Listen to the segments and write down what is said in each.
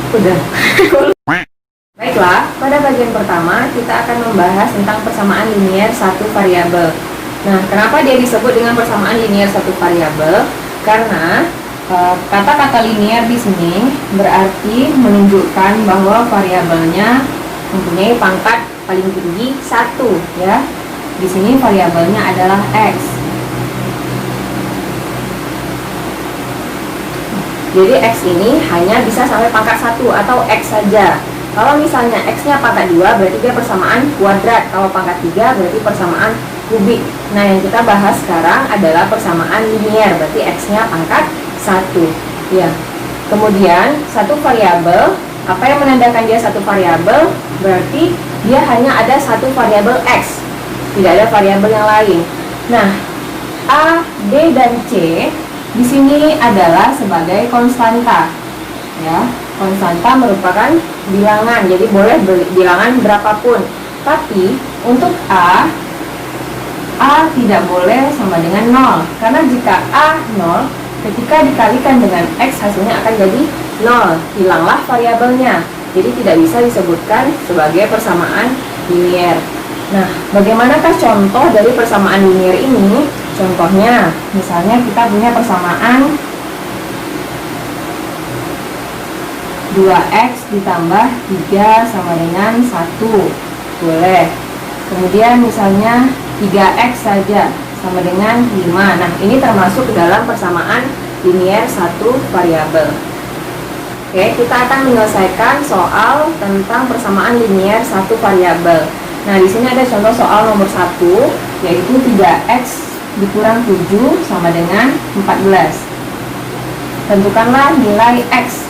Udah. Baiklah, pada bagian pertama kita akan membahas tentang persamaan linier satu variabel. Nah, kenapa dia disebut dengan persamaan linier satu variabel? Karena kata-kata linier di sini berarti menunjukkan bahwa variabelnya mempunyai pangkat paling tinggi 1, ya. Di sini variabelnya adalah x. Jadi x ini hanya bisa sampai pangkat 1 atau x saja. Kalau misalnya x-nya pangkat 2 berarti dia persamaan kuadrat. Kalau pangkat 3 berarti persamaan kubik. Nah, yang kita bahas sekarang adalah persamaan linier, berarti x-nya pangkat 1. Ya. Kemudian satu variabel, apa yang menandakan dia satu variabel? Berarti dia hanya ada satu variabel x, tidak ada variabel yang lain. Nah, a, b dan c di sini adalah sebagai konstanta. Ya, konstanta merupakan bilangan, jadi boleh bilangan berapapun. Tapi untuk a tidak boleh sama dengan 0, karena jika a 0, ketika dikalikan dengan x hasilnya akan jadi 0, hilanglah variabelnya, jadi tidak bisa disebutkan sebagai persamaan linier. Nah, bagaimanakah contoh dari persamaan linier ini? Contohnya, misalnya kita punya persamaan 2x ditambah 3 sama dengan 1, boleh. Kemudian misalnya 3x saja sama dengan 5. Nah, ini termasuk dalam persamaan linier satu variabel. Oke, kita akan menyelesaikan soal tentang persamaan linier satu variabel. Nah, di sini ada contoh soal nomor 1, yaitu 3x dikurang 7 sama dengan 14. Tentukanlah nilai x.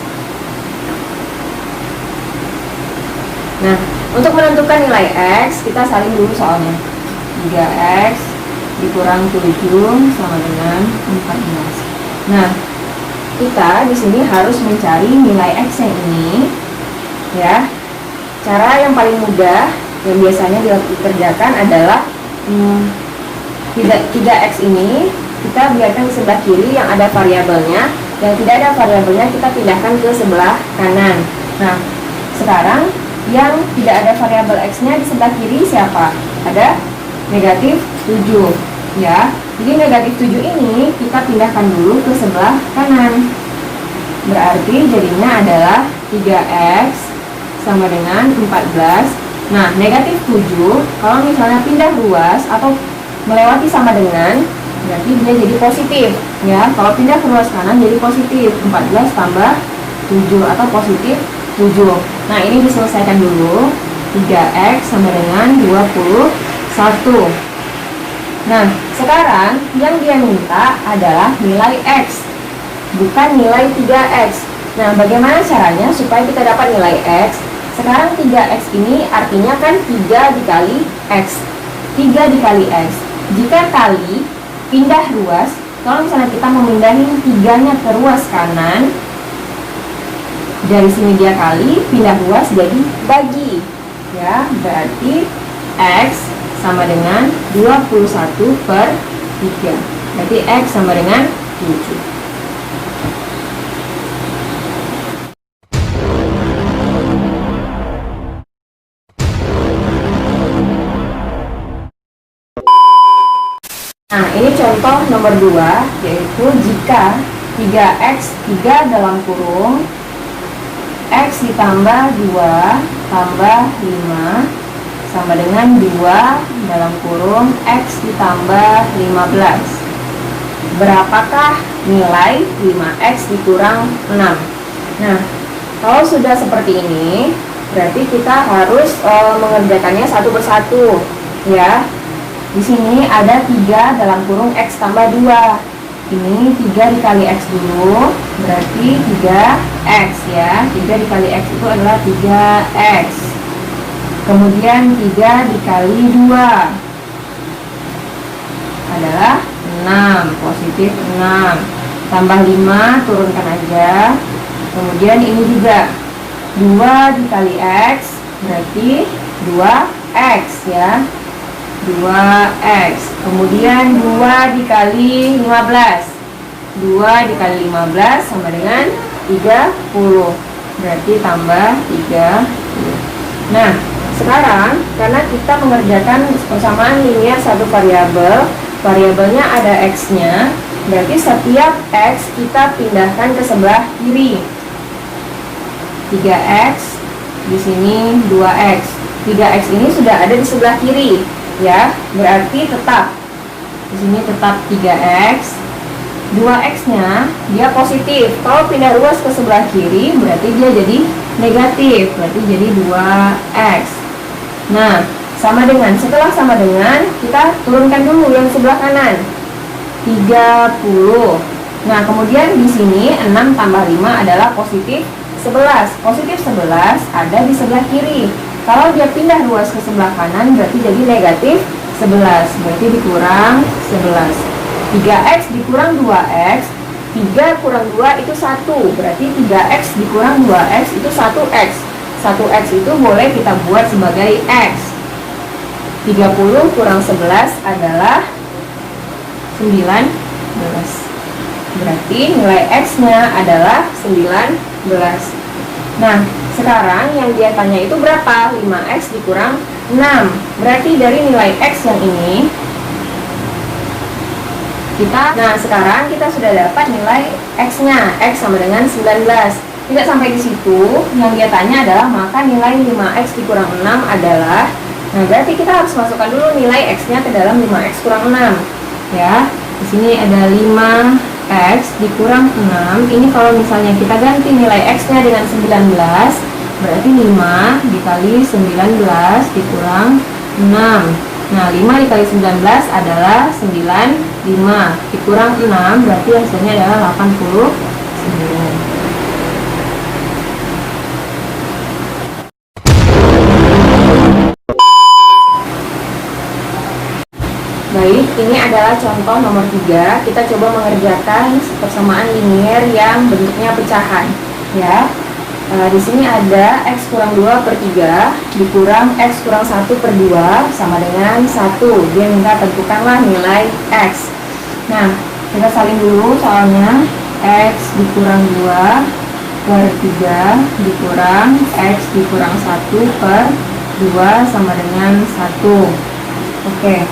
Nah, untuk menentukan nilai x, kita salin dulu soalnya. 3x dikurang 7 sama dengan 14. Nah, kita di sini harus mencari nilai x yang ini, ya. Cara yang paling mudah yang biasanya dikerjakan adalah 3x ini kita biarkan di sebelah kiri yang ada variabelnya, yang tidak ada variabelnya kita pindahkan ke sebelah kanan. Nah, sekarang yang tidak ada variabel x-nya di sebelah kiri siapa? Ada negatif 7, ya. Jadi negatif 7 ini kita pindahkan dulu ke sebelah kanan. Berarti jadinya adalah 3x sama dengan 14. Nah, negatif 7 kalau misalnya pindah ruas atau melewati sama dengan, berarti dia jadi positif, ya. Kalau pindah ke ruas kanan jadi positif, 14 tambah 7 atau positif 7. Nah, ini diselesaikan dulu. 3x sama dengan 21. Nah, sekarang yang dia minta adalah nilai x, bukan nilai 3x. Nah, bagaimana caranya supaya kita dapat nilai x? Sekarang 3x ini artinya kan 3 dikali x. 3 dikali x. Jika kali pindah ruas, kalau misalnya kita memindahin 3-nya ke ruas kanan, dari sini dia kali, pindah ruas jadi bagi, ya. Berarti x sama dengan 21/3. Berarti x sama dengan 7. Nah, ini contoh nomor 2, yaitu jika 3x 3 dalam kurung x ditambah 2 tambah 5 sama dengan 2 dalam kurung x ditambah 15. Berapakah nilai 5x dikurang 6? Nah, kalau sudah seperti ini, berarti kita harus mengerjakannya satu persatu, ya. Di sini ada 3 dalam kurung x tambah 2. Ini 3 dikali x dulu, berarti 3x, ya. 3 dikali x itu adalah 3x. Kemudian 3 dikali 2 adalah 6, positif 6. Tambah 5, turunkan aja. Kemudian ini juga 2 dikali x, berarti 2x, ya. 2x. Kemudian 2 dikali 15. 2 dikali 15 sama dengan 30. berarti tambah 30. Nah, sekarang karena kita mengerjakan persamaan linear satu variabel, variabelnya ada x-nya, berarti setiap x kita pindahkan ke sebelah kiri. 3x, di sini 2x. 3x ini sudah ada di sebelah kiri, ya, berarti tetap di sini tetap 3x. 2x-nya dia positif. Kalau pindah ruas ke sebelah kiri berarti dia jadi negatif, berarti jadi 2x. Nah, setelah sama dengan, kita turunkan dulu yang sebelah kanan. 30. Nah, kemudian di sini 6 tambah 5 adalah positif 11. Positif 11 ada di sebelah kiri. Kalau dia pindah ruas ke sebelah kanan berarti jadi negatif 11. Berarti dikurang 11. 3x dikurang 2x, 3 kurang 2 itu 1, berarti 3x dikurang 2x itu 1x. 1x itu boleh kita buat sebagai x. 30 kurang 11 adalah 19. Berarti nilai x-nya adalah 19. Nah, sekarang yang dia tanya itu berapa? 5x dikurang 6. Berarti dari nilai x yang ini sekarang kita sudah dapat nilai x-nya. X sama dengan 19. Tidak sampai di situ, yang dia tanya adalah maka nilai 5x dikurang 6 adalah, nah berarti kita harus masukkan dulu nilai x-nya ke dalam 5x kurang 6. Ya, di sini ada 5x dikurang 6. Ini kalau misalnya kita ganti nilai x-nya dengan 19, berarti 5 dikali 19 dikurang 6. Nah, 5 dikali 19 adalah 95, dikurang 6 berarti hasilnya adalah 89. Baik, ini adalah contoh nomor 3. Kita coba mengerjakan persamaan linear yang bentuknya pecahan, ya. Di sini ada x kurang 2 per 3 dikurang x kurang 1 per 2 sama dengan 1. Dia minta tentukanlah nilai x. Nah, kita salin dulu soalnya. X dikurang 2 per 3 dikurang x dikurang 1 per 2 sama dengan 1. Oke,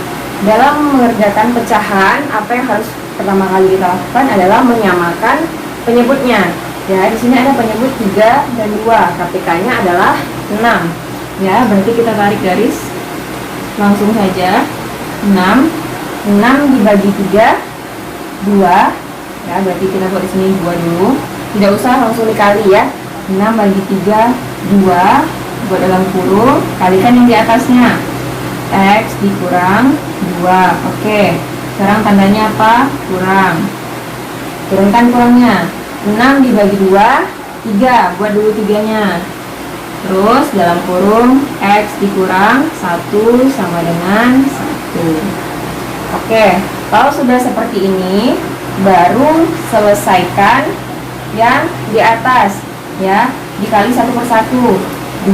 dalam mengerjakan pecahan, apa yang harus pertama kali kita lakukan adalah menyamakan penyebutnya. Ya, di sini ada penyebut 3 dan 2, KPK-nya adalah 6. Ya, berarti kita tarik garis langsung saja. 6 dibagi 3, 2. Ya, berarti kita buat di sini 2 dulu. Tidak usah langsung dikali ya. 6 bagi 3, 2. Buat dalam kurung, kalikan yang di atasnya. X dikurang 2. Oke, sekarang tandanya apa? Kurang. Turunkan kurangnya. 6 dibagi 2, 3. Buat dulu 3-nya. Terus dalam kurung x dikurang 1 sama dengan 1. Oke, kalau sudah seperti ini, baru selesaikan yang di atas, ya. Dikali 1 per 1.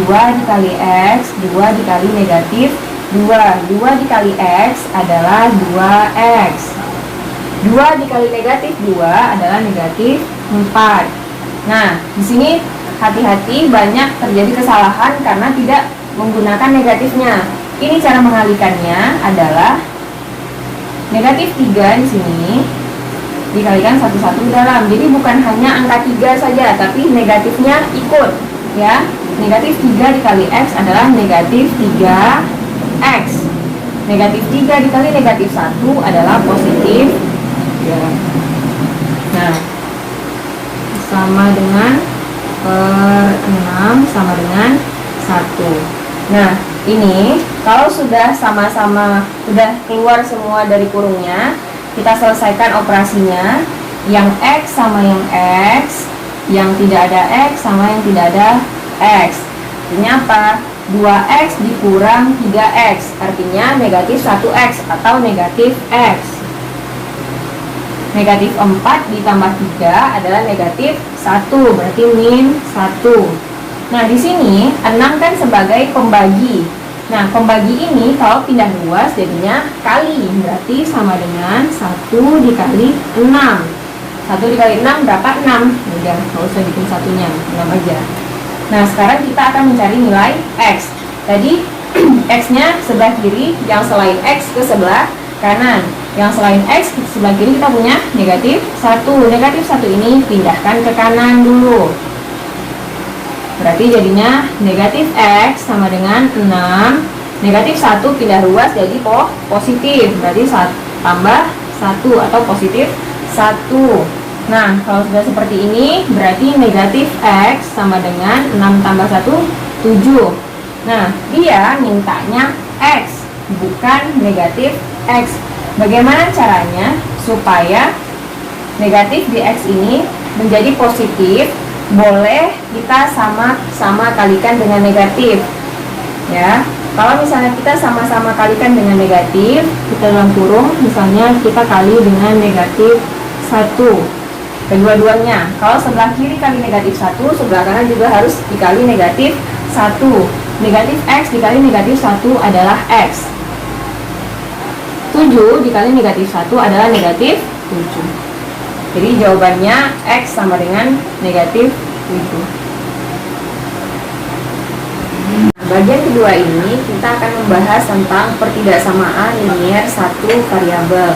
2 dikali x, 2 dikali negatif 2. 2 dikali x adalah 2x. 2 dikali negatif 2 adalah negatif 4. Nah, di sini hati-hati, banyak terjadi kesalahan karena tidak menggunakan negatifnya. Ini cara mengalikannya adalah negatif 3 di sini dikalikan 1 di dalam. Jadi bukan hanya angka 3 saja, tapi negatifnya ikut, ya. Negatif 3 dikali x adalah negatif 3x. Negatif 3 dikali negatif 1 adalah positif 3. Nah, sama dengan per 6 sama dengan 1. Nah, ini kalau sudah sama-sama sudah keluar semua dari kurungnya, kita selesaikan operasinya. Yang x sama yang x, yang tidak ada x sama yang tidak ada x. Artinya apa? 2x dikurang 3x, artinya negatif 1x atau negatif x. Negatif 4 ditambah 3 adalah negatif 1, berarti min 1. Nah, di sini 6 kan sebagai pembagi. Nah, pembagi ini kalau pindah ruas jadinya kali, berarti sama dengan 1 dikali 6. 1 dikali 6 berapa? 6. Udah, nggak usah bikin satunya, 6 aja. Nah, sekarang kita akan mencari nilai X. Tadi X-nya sebelah kiri, yang selain X ke sebelah kanan. Yang selain X ke sebelah kiri kita punya negatif 1. Negatif 1 ini pindahkan ke kanan dulu. Berarti jadinya negatif X sama dengan 6. Negatif 1 pindah ruas jadi positif. Berarti tambah 1 atau positif 1. Nah, kalau sudah seperti ini berarti negatif X sama dengan 6 tambah 1, 7. Nah, dia mintanya X, bukan negatif X. Bagaimana caranya supaya negatif di X ini menjadi positif? Boleh kita sama-sama kalikan dengan negatif. Ya, kalau misalnya kita sama-sama kalikan dengan negatif, kita dalam kurung, misalnya kita kali dengan negatif 1. Kedua-duanya, kalau sebelah kiri kali negatif 1, sebelah kanan juga harus dikali negatif 1. Negatif X dikali negatif 1 adalah X. 7 dikali negatif 1 adalah negatif 7. Jadi jawabannya X sama dengan negatif 7. Bagian kedua ini kita akan membahas tentang pertidaksamaan linier satu variabel.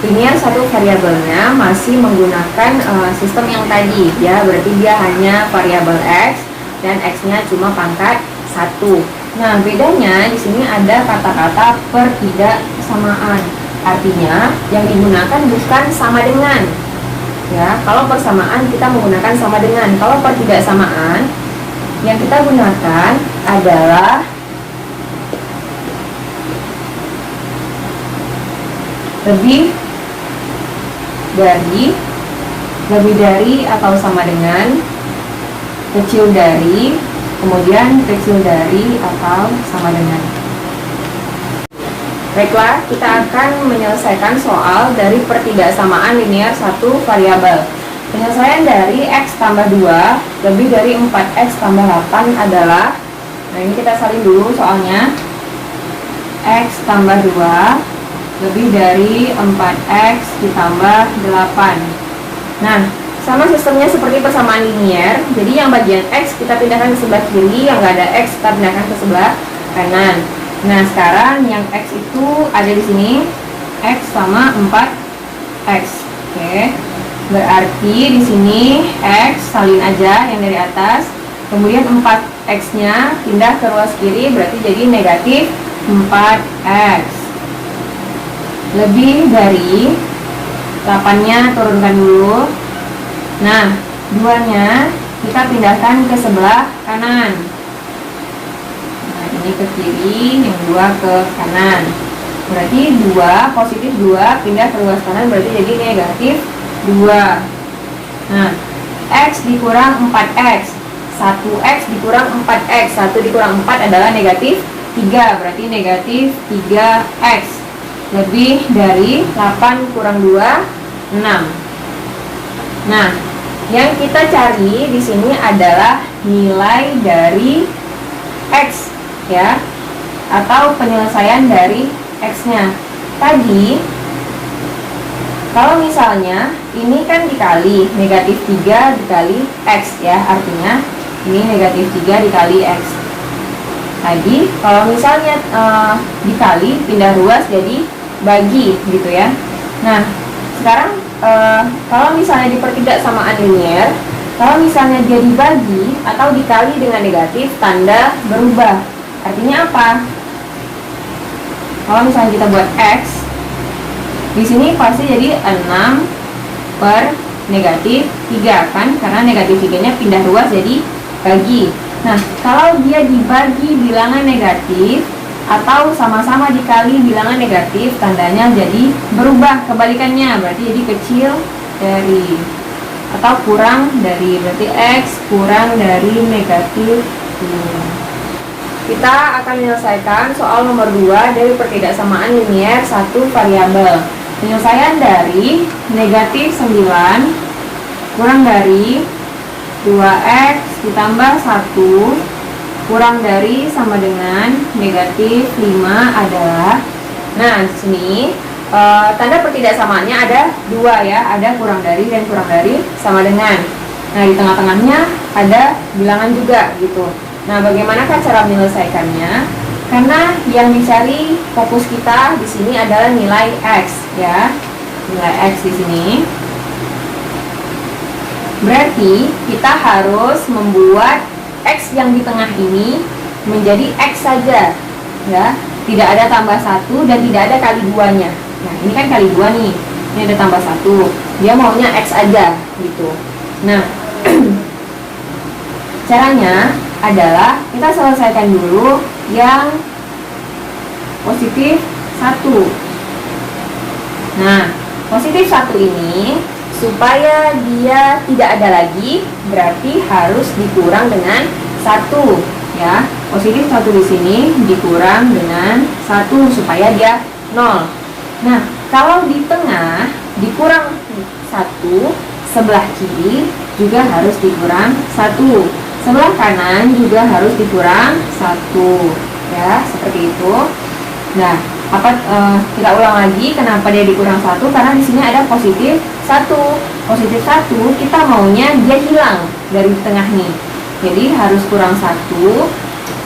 Linier satu variabelnya masih menggunakan sistem yang tadi, ya, berarti dia hanya variabel X dan X-nya cuma pangkat 1. Nah, bedanya di sini ada kata-kata pertidaksamaan. Artinya yang digunakan bukan sama dengan. Ya, kalau persamaan kita menggunakan sama dengan. Kalau pertidaksamaan yang kita gunakan adalah lebih dari atau sama dengan, kecil dari, kemudian kecil dari atau sama dengan. Baiklah, kita akan menyelesaikan soal dari pertidaksamaan linier satu variabel. Penyelesaian dari X tambah 2 lebih dari 4X tambah 8 adalah, nah ini kita salin dulu soalnya. X tambah 2 lebih dari 4X ditambah 8. Nah, sama sistemnya seperti persamaan linier. Jadi yang bagian X kita pindahkan ke sebelah kiri, yang nggak ada X kita pindahkan ke sebelah kanan. Nah, sekarang yang X itu ada di sini, X sama 4X. Oke. Berarti di sini X salin aja yang dari atas. Kemudian 4X-nya pindah ke ruas kiri, berarti jadi negatif 4X. Lebih dari 8-nya turunkan dulu. Nah, 2-nya kita pindahkan ke sebelah kanan. Nah, ini ke kiri, yang 2 ke kanan. Berarti 2, positif 2 pindah ke ruas kanan, berarti jadi negatif 2. Nah, X dikurang 4X. 1X dikurang 4X. 1 dikurang 4 adalah negatif 3. Berarti negatif 3X. Lebih dari 8 kurang 2, 6. Nah, yang kita cari di sini adalah nilai dari X, ya, atau penyelesaian dari X-nya. Tadi kalau misalnya ini kan dikali negatif 3 dikali X, ya, artinya ini negatif 3 dikali X. Tadi kalau misalnya dikali, pindah ruas jadi bagi gitu, ya. Nah, sekarang kalau misalnya di pertidaksamaan linier, kalau misalnya dia dibagi atau dikali dengan negatif, tanda berubah. Artinya apa? Kalau misalnya kita buat X, di sini pasti jadi 6 per negatif 3 kan, karena negatif 3-nya pindah ruas jadi bagi. Nah, kalau dia dibagi bilangan negatif atau sama-sama dikali bilangan negatif, tandanya jadi berubah kebalikannya, berarti jadi kecil dari atau kurang dari, berarti X kurang dari negatif 2. Kita akan menyelesaikan soal nomor 2 dari pertidaksamaan linier satu variabel. Penyelesaian dari negatif 9 kurang dari 2X ditambah 1 kurang dari sama dengan negatif 5 adalah, nah di sini tanda pertidaksamaannya ada 2, ya, ada kurang dari dan kurang dari sama dengan. Nah, di tengah-tengahnya ada bilangan juga gitu. Nah, bagaimanakah cara menyelesaikannya? Karena yang dicari fokus kita di sini adalah nilai X ya. Nilai X di sini. Berarti kita harus membuat X yang di tengah ini menjadi X saja ya. Tidak ada tambah 1 dan tidak ada kali 2-nya. Nah, ini kan kali 2 nih. Ini ada tambah 1. Dia maunya X aja gitu. Nah, caranya adalah kita selesaikan dulu yang positif 1. Nah, positif 1 ini supaya dia tidak ada lagi berarti harus dikurang dengan 1 ya. Positif 1 di sini dikurang dengan 1 supaya dia 0. Nah, kalau di tengah dikurang 1, sebelah kiri juga harus dikurang 1. Sebelah kanan juga harus dikurang 1 ya, seperti itu. Nah, kita ulang lagi kenapa dia dikurang 1, karena di sini ada positif 1. Positif 1 kita maunya dia hilang dari tengah nih. Jadi harus kurang 1.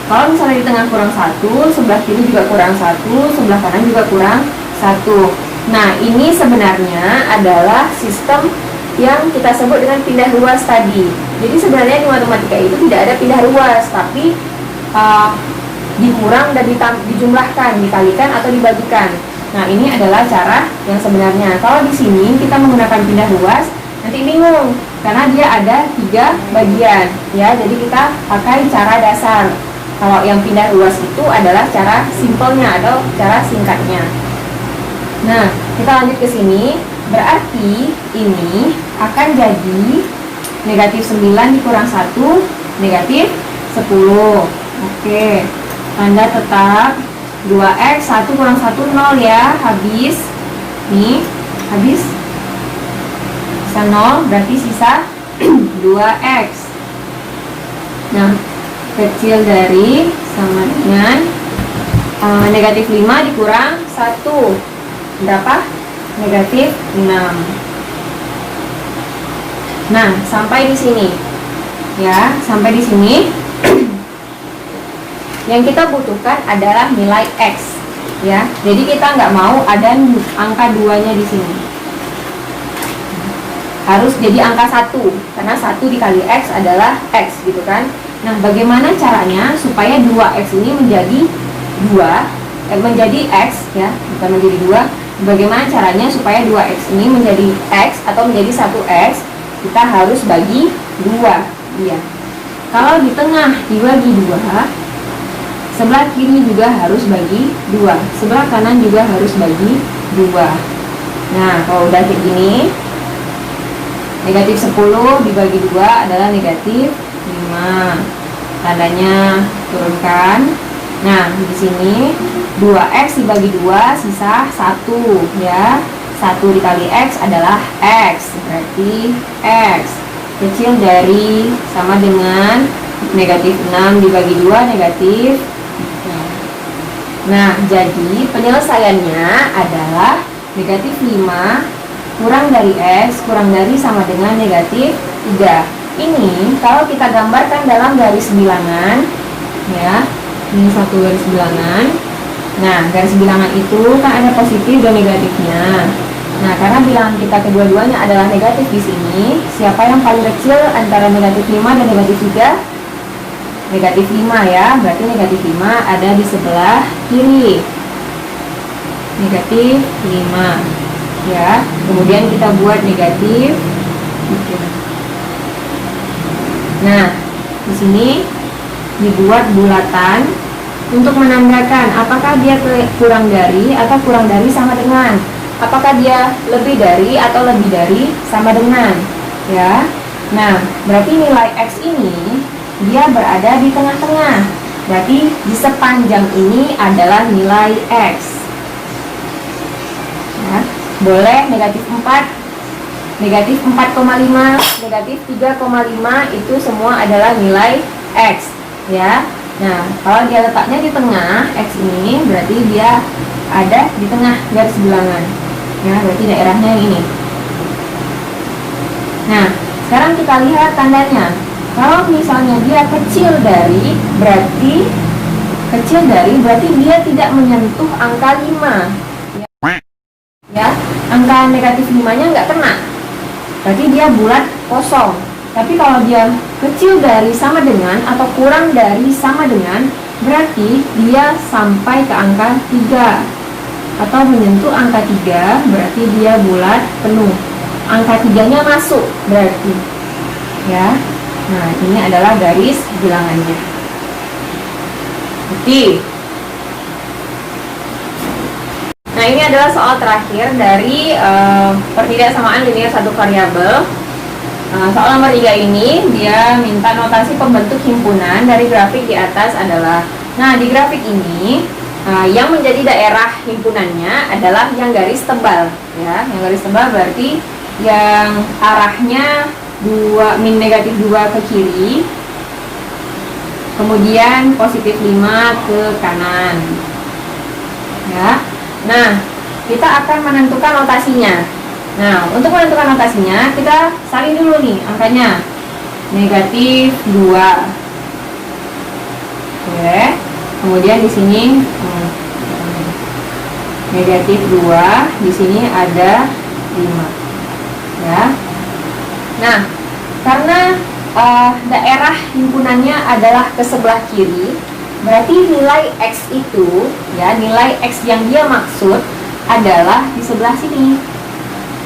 Kalau misalnya di tengah kurang 1, sebelah kiri juga kurang 1, sebelah kanan juga kurang 1. Nah, ini sebenarnya adalah sistem yang kita sebut dengan pindah ruas tadi. Jadi sebenarnya di matematika itu tidak ada pindah ruas, tapi dikurang dan dijumlahkan, dikalikan atau dibagikan. Nah, ini adalah cara yang sebenarnya. Kalau di sini kita menggunakan pindah ruas, nanti bingung karena dia ada 3 bagian ya. Jadi kita pakai cara dasar. Kalau yang pindah ruas itu adalah cara simpelnya atau cara singkatnya. Nah, kita lanjut ke sini. Berarti ini akan jadi negatif 9 dikurang 1, negatif 10. Oke, tanda tetap 2x, 1 kurang 1, 0 ya. Habis, nih, habis sisa 0, berarti sisa 2x. Nah, kecil dari sama dengan negatif 5 dikurang 1. Berapa? Negatif 6. Nah, sampai di sini ya, sampai di sini yang kita butuhkan adalah nilai X ya. Jadi kita nggak mau ada angka 2-nya di sini. Harus jadi angka 1 karena 1 dikali X adalah X gitu kan. Nah, bagaimana caranya supaya 2X ini menjadi 2, menjadi X ya, bukan menjadi 2. Bagaimana caranya supaya 2X ini menjadi X atau menjadi 1X? Kita harus bagi 2 ya. Kalau di tengah dibagi 2, sebelah kiri juga harus bagi 2, sebelah kanan juga harus bagi 2. Nah, kalau udah kayak gini, negatif 10 dibagi 2 adalah negatif 5. Tandanya turunkan. Nah, di sini 2x dibagi 2 sisa 1 ya. 1 dikali x adalah x, berarti x kecil dari sama dengan negatif 6 dibagi 2 negatif. Nah, jadi penyelesaiannya adalah negatif 5 kurang dari x kurang dari sama dengan negatif 3. Ini kalau kita gambarkan dalam garis bilangan ya, ini satu garis bilangan. Nah, garis bilangan itu kan ada positif dan negatifnya. Nah, karena bilangan kita kedua-duanya adalah negatif di sini, siapa yang paling kecil antara negatif 5 dan negatif 3? Negatif 5 ya, berarti negatif 5 ada di sebelah kiri. Negatif 5 ya, kemudian kita buat negatif. Nah, di sini dibuat bulatan untuk menandakan apakah dia kurang dari atau kurang dari sama dengan, apakah dia lebih dari atau lebih dari sama dengan ya. Nah, berarti nilai X ini dia berada di tengah-tengah, berarti di sepanjang ini adalah nilai X ya. Boleh negatif 4, negatif 4,5, negatif 3,5, itu semua adalah nilai X ya. Nah, kalau dia letaknya di tengah X ini berarti dia ada di tengah garis bilangan ya, berarti daerahnya yang ini. Nah, Sekarang kita lihat tandanya. Kalau misalnya dia kecil dari berarti dia tidak menyentuh angka 5. Ya, angka negatif 5-nya nggak kena. Berarti dia bulat kosong. Tapi kalau dia kecil dari sama dengan atau kurang dari sama dengan, berarti dia sampai ke angka 3 atau menyentuh angka 3, berarti dia bulat penuh. Angka 3-nya masuk berarti. Ya. Nah, ini adalah garis bilangannya. Oke. Nah, ini adalah soal terakhir dari pertidaksamaan linear satu variabel. Soal nomor 3 ini dia minta notasi pembentuk himpunan dari grafik di atas adalah. Nah, di grafik ini yang menjadi daerah himpunannya adalah yang garis tebal, ya. Yang garis tebal berarti yang arahnya min negatif 2 ke kiri, kemudian positif 5 ke kanan, ya. Nah, kita akan menentukan notasinya. Nah, untuk menentukan notasinya, kita salin dulu nih angkanya. Negatif 2. Oke. Kemudian di sini negatif 2, di sini ada 5. Ya. Nah, karena daerah himpunannya adalah ke sebelah kiri, berarti nilai X itu, ya, nilai X yang dia maksud adalah di sebelah sini.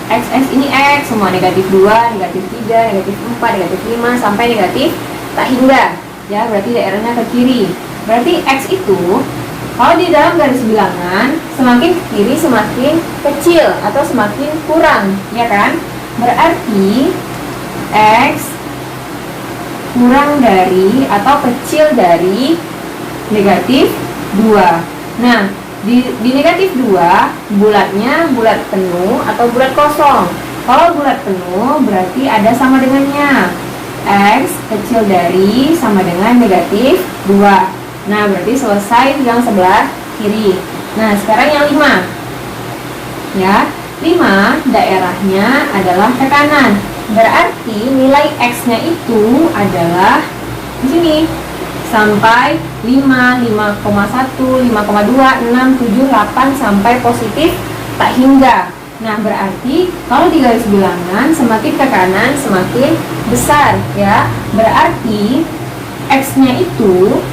X ini X, semua negatif 2, negatif 3, negatif 4, negatif 5, sampai negatif tak hingga. Ya, berarti daerahnya ke kiri. Berarti X itu, kalau di dalam garis bilangan, semakin ke kiri semakin kecil atau semakin kurang, ya kan? Berarti X kurang dari atau kecil dari negatif 2. Nah, di negatif 2, bulatnya bulat penuh atau bulat kosong. Kalau bulat penuh berarti ada sama dengannya. X kecil dari sama dengan negatif 2. Nah, berarti selesai yang sebelah kiri. Nah, sekarang yang 5. Ya, 5 daerahnya adalah ke kanan. Berarti nilai X-nya itu adalah di sini. Sampai 5, 5,1, 5,2, 6, 7, 8 sampai positif tak hingga. Nah, berarti kalau di garis bilangan semakin ke kanan semakin besar, ya. Berarti X-nya itu,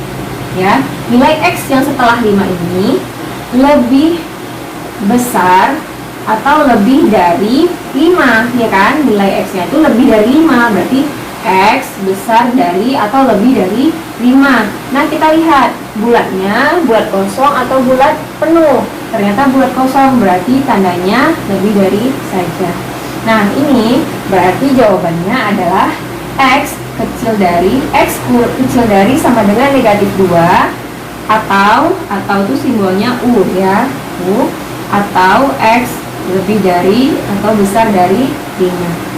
ya, nilai X yang setelah 5 ini lebih besar atau lebih dari 5, ya kan? Nilai X-nya itu lebih dari 5, berarti X besar dari atau lebih dari 5. Nah, kita lihat bulatnya bulat kosong atau bulat penuh. Ternyata bulat kosong, berarti tandanya lebih dari saja. Nah, ini berarti jawabannya adalah X kecil dari sama dengan negatif 2 atau itu simbolnya U, ya. U, atau X lebih dari atau besar dari 5.